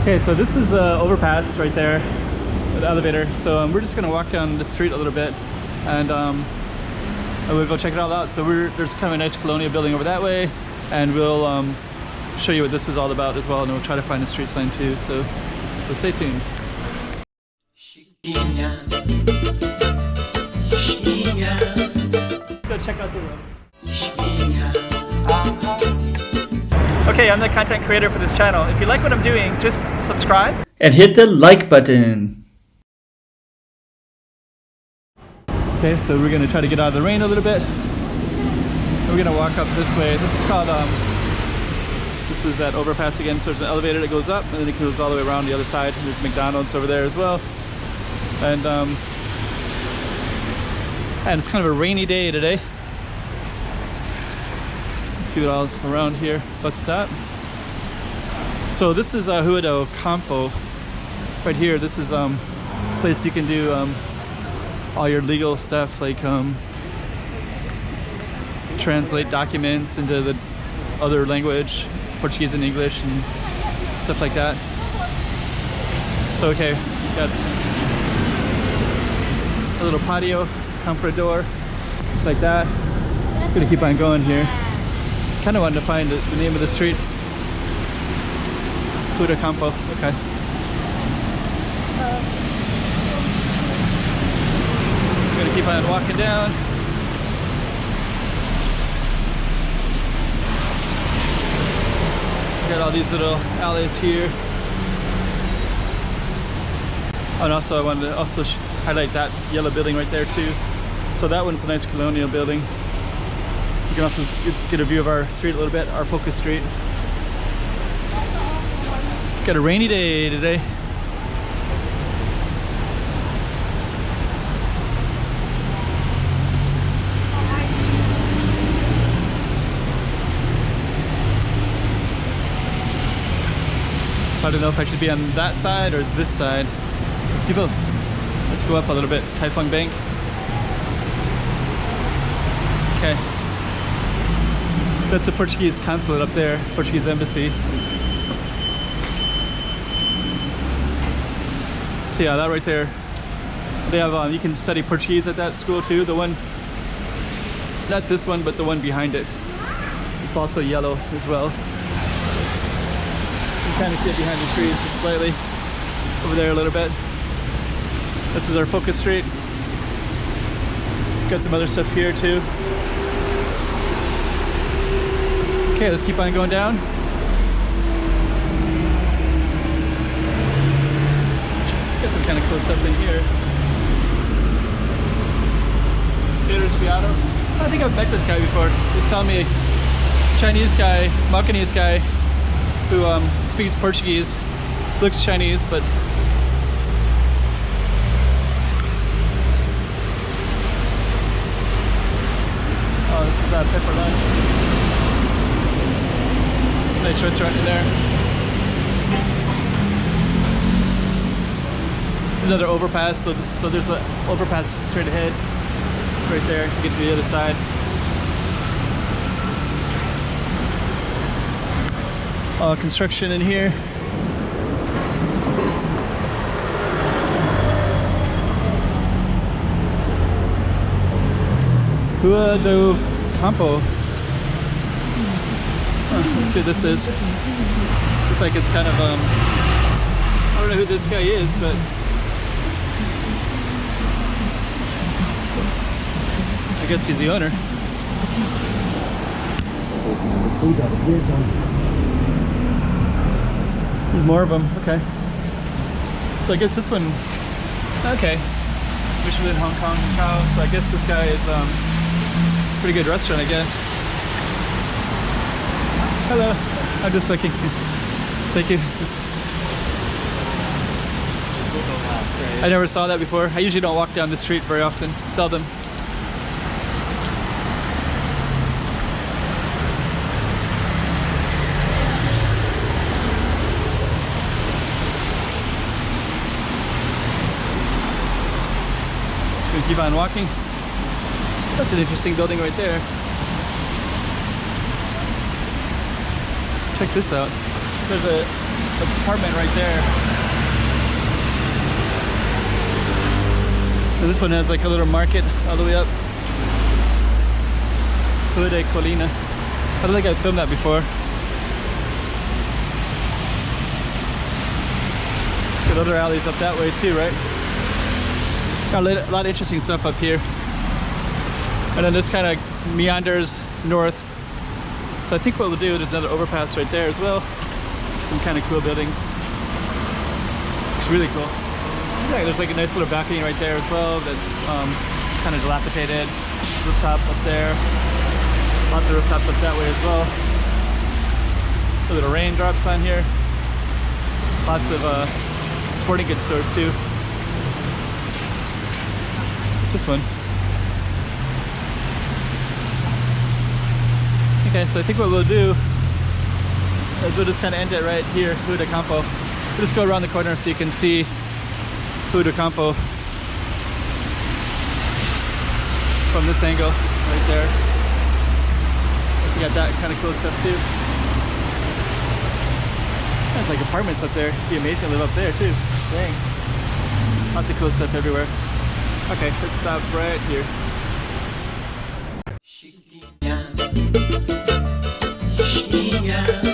Okay, so this is overpass right there, the elevator. So we're just gonna walk down the street a little bit, and we'll go check it all out. So there's kind of a nice colonial building over that way, and we'll show you what this is all about as well, and we'll try to find a street sign too. So stay tuned. Let's go check out the room. Okay, I'm the content creator for this channel. If you like what I'm doing, just subscribe and hit the like button. Okay, so we're gonna try to get out of the rain a little bit. We're gonna walk up this way. This is called, this is that overpass again. So there's an elevator that goes up, and then it goes all the way around the other side. There's McDonald's over there as well. And it's kind of a rainy day today. See what else around here. Bus stop. So this is Rua do Campo. Right here, this is a place you can do all your legal stuff, like translate documents into the other language, Portuguese and English and stuff like that. So okay, got a little patio, comprador, just like that. Gonna keep on going here. Kind of wanted to find the name of the street. Rua do Campo. Okay. We're gonna keep on walking down. Got all these little alleys here. Oh, and also I wanted to also highlight that yellow building right there too. So that one's a nice colonial building. You can also get a view of our street a little bit, our focus street. Got a rainy day today. So I don't know if I should be on that side or this side. Let's do both. Let's go up a little bit. Typhoon Bank. Okay. That's a Portuguese consulate up there, Portuguese embassy. So yeah, that right there. They have, you can study Portuguese at that school too. The one, not this one, but the one behind it. It's also yellow as well. You kind of see it behind the trees just slightly. Over there a little bit. This is our focus street. Got some other stuff here too. Okay, let's keep on going down. Got some kind of cool stuff in here. I think I've met this guy before. He's telling me a Chinese guy, Macanese guy, who speaks Portuguese, looks Chinese, but oh, this is Pepper Lunch. Nice restaurant in there. It's another overpass, so there's an overpass straight ahead, right there, to get to the other side. Construction in here. Rua do Campo. Let's see what this is. Looks like it's kind of, I don't know who this guy is, but I guess he's the owner. There's more of them, okay. So I guess this one, okay. Michelin, Hong Kong, Macau. So I guess this guy is pretty good restaurant, I guess. Hello, I'm just looking. Thank you. I never saw that before. I usually don't walk down the street very often, seldom. We keep on walking. That's an interesting building right there. Check this out. There's a apartment right there. So this one has like a little market all the way up. Hood Colina. I don't think I've filmed that before. Got other alleys up that way too, right? Got a lot of interesting stuff up here. And then this kind of meanders north. So I think what we'll do, there's another overpass right there as well. Some kind of cool buildings. It's really cool. Yeah, there's like a nice little balcony right there as well that's kind of dilapidated. Rooftop up there. Lots of rooftops up that way as well. A little raindrops on here. Lots of sporting goods stores too. What's this one? Okay, so I think what we'll do is we'll just kind of end it right here, Rua de Campo. We'll just go around the corner so you can see Rua de Campo from this angle right there. So you got that kind of cool stuff too. There's like apartments up there. It'd be amazing to live up there too. Dang. Lots of cool stuff everywhere. Okay, let's stop right here. Chiquinha.